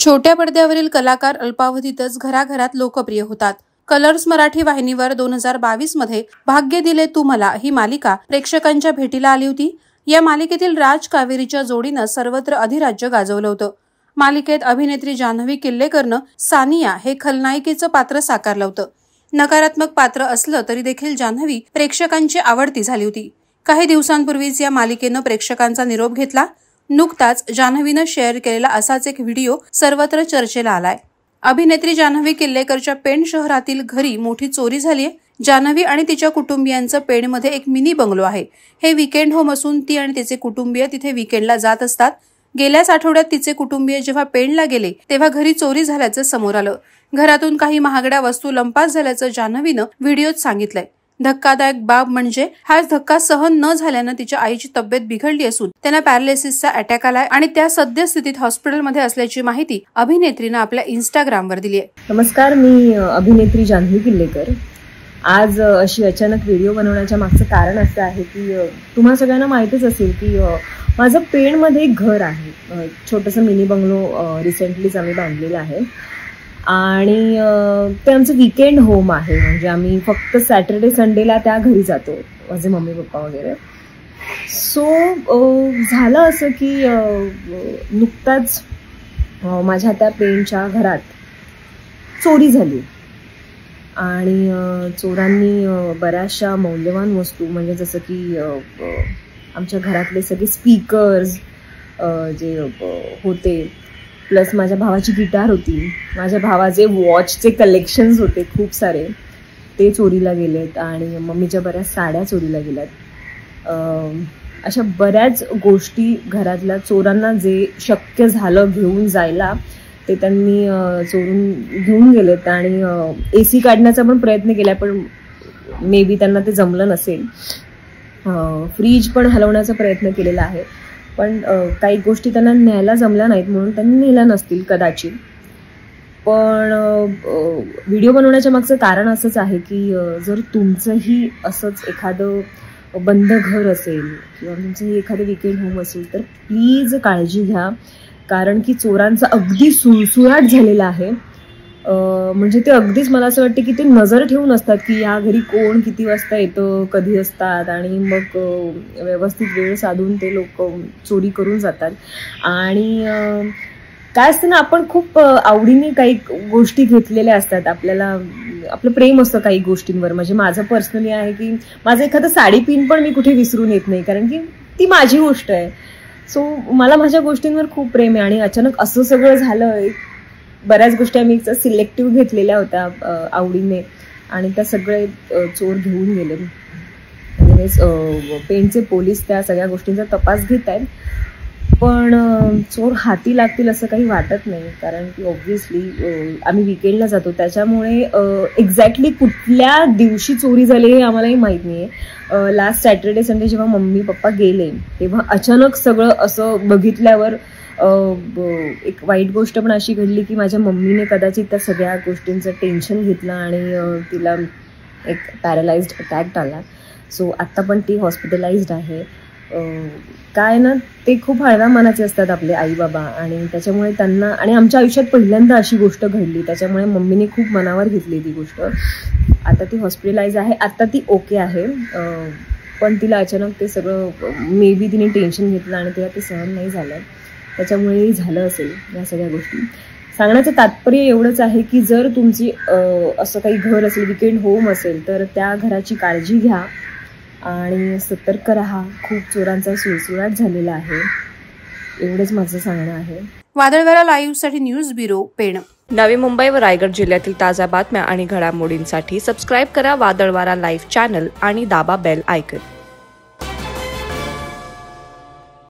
छोट्या पडद्यावरील कलाकार अल्पावधीतच घराघरात लोकप्रिय होतात. कलर्स मराठी वाहिनीवर 2022 मध्ये भाग्य दिले तू मला ही मालिका प्रेक्षकांच्या भेटीला आली होती. या मालिकेतील राज कावेरीच्या जोडीनं सर्वत्र अधिराज्य गाजवलं होतं. मालिकेत अभिनेत्री जान्हवी किल्लेकरनं सानिया हे खलनायिकेचं पात्र साकारलं होतं. नकारात्मक पात्र असलं तरी देखील जान्हवी प्रेक्षकांची आवडती झाली होती. काही दिवसांपूर्वीच या मालिकेनं प्रेक्षकांचा निरोप घेतला. नुकताच जान्हवीनं शेअर केलेला असाच एक व्हिडिओ सर्वत्र चर्चेला आलाय. अभिनेत्री जान्हवी किल्लेकरच्या पेण शहरातील घरी मोठी चोरी झालीय. जान्हवी आणि तिच्या कुटुंबियांचं पेणमध्ये एक मिनी बंगलो आहे. हे वीकेंड होम असून ती आणि तिचे कुटुंबीय तिथे वीकेंडला जात असतात. गेल्याच आठवड्यात तिचे कुटुंबीय जेव्हा पेणला गेले तेव्हा घरी चोरी झाल्याचं समोर आलं. घरातून काही महागड्या वस्तू लंपास झाल्याचं जान्हवीनं व्हिडिओत सांगितलंय. धक्कादायक बाब म्हणजे हाच धक्का सहन न झाल्यानं तिच्या आईची तब्येत बिघडली असून त्यांना पॅरालिसिसचा अटॅक आलाय आणि त्या सद्यस्थितीत हॉस्पिटलमध्ये असल्याची माहिती अभिनेत्रीनं आपल्या इंस्टाग्रामवर दिली आहे. नमस्कार, मी अभिनेत्री जान्हवी किल्लेकर. आज अशी अचानक व्हिडिओ बनवण्याच्या मागचं कारण असं आहे की तुम्हा सगळ्यांना माहितीच असेल की माझं पेणमध्ये एक घर आहे. छोटंसं मिनी बंगलो रिसेंटलीच आम्ही बांधलेलं आहे आणि ते आमचं वीकेंड होम आहे. म्हणजे आम्ही फक्त सॅटर्डे संडेला त्या घरी जातो, माझे मम्मी पप्पा वगैरे. सो झालं असं की नुकताच माझ्या त्या पेणच्या घरात चोरी झाली आणि चोरांनी बऱ्याचशा मौल्यवान वस्तू म्हणजे जसं की आमच्या घरातले सगळे स्पीकर्स जे होते, प्लस माझ्या भावाची गिटार होती, माझ्या भावाचे वॉचचे कलेक्शन्स होते खूप सारे, ते चोरीला गेलेत आणि मम्मीच्या बऱ्याच साड्या चोरीला गेल्यात. अशा बऱ्याच गोष्टी घरातल्या चोरांना जे शक्य झालं घेऊन जायला ते त्यांनी चोरून घेऊन गेलेत आणि AC काढण्याचा पण प्रयत्न केला पण मे बी त्यांना ते जमलं नसेल. फ्रीज पण हलवण्याचा प्रयत्न केलेला आहे पण काही गोष्टी त्यांना न्यायला जमल्या नाहीत म्हणून त्यांनी नेल्या नसतील कदाचित. पण व्हिडिओ बनवण्याच्या मागचं कारण असंच आहे की जर तुमचंही असंच एखादं बंद घर असेल किंवा तुमचंही एखादं वीकेंड होम असेल तर प्लीज काळजी घ्या, कारण की चोरांचा अगदी सुळसुळाट झालेला आहे. म्हणजे ते अगदीच मला असं वाटतं की ते नजर ठेवून असतात की या घरी कोण किती वाजता येतं, कधी असतात आणि मग व्यवस्थित वेळ साधून ते लोक चोरी करून जातात. आणि काय असतं ना, आपण खूप आवडीने काही गोष्टी घेतलेल्या असतात, आपल्याला आपलं प्रेम असतं काही गोष्टींवर. म्हणजे माझं पर्सनली आहे की माझं एखादं साडी पिन पण मी कुठे विसरून येत नाही, कारण की ती माझी गोष्ट आहे. सो मला माझ्या गोष्टींवर खूप प्रेम आहे आणि अचानक असं सगळं झालं. बऱ्याच गोष्टी आम्ही सिलेक्टिव्ह घेतलेल्या होत्या आवडीने आणि त्या सगळे चोर घेऊन गेले. पेणचे पोलीस त्या सगळ्या गोष्टींचा तपास घेत आहेत पण चोर हाती लागतील असं काही वाटत नाही, कारण की ऑब्व्हियसली आम्ही वीकेंडला जातो त्याच्यामुळे एक्झॅक्टली कुठल्या दिवशी चोरी झाली हे आम्हालाही माहीत नाही आहे. लास्ट सॅटर्डे संडे जेव्हा मम्मी पप्पा गेले तेव्हा अचानक सगळं असं बघितल्यावर एक वाईट गोष्ट पण अशी घडली की माझ्या मम्मीने कदाचित त्या सगळ्या गोष्टींचं टेन्शन घेतलं आणि तिला एक पॅरालाइज्ड अटॅक आला. सो आत्ता पण ती हॉस्पिटलाइज्ड आहे. काय ना, ते खूप हळव्या मनाचे असतात आपले आई बाबा आणि त्याच्यामुळे त्यांना, आणि आमच्या आयुष्यात पहिल्यांदा अशी गोष्ट घडली त्याच्यामुळे मम्मीने खूप मनावर घेतली ती गोष्ट. आता ती हॉस्पिटलाइज आहे, आता ती ओके आहे, पण तिला अचानक ते सगळं मे बी तिने टेन्शन घेतलं आणि तिला ते सहन नाही झालं, त्याच्यामुळेही झालं असेल या सगळ्या गोष्टी. सांगण्याचं तात्पर्य एवढंच आहे की जर तुमची असं काही घर असेल, वीकेंड होम असेल, तर त्या घराची काळजी घ्या आणि सतर्क राहा. खूप चोरांचा सुळसुळाट झालेला आहे, एवढंच माझं सांगणं आहे. वादळवारा लाईव्हसाठी न्यूज ब्युरो, पेण. नवी मुंबई व रायगड जिल्ह्यातील ताज्या बातम्या आणि घडामोडींसाठी सबस्क्राईब करा वादळवारा लाईव्ह चॅनल आणि दाबा बेल आयकॉन.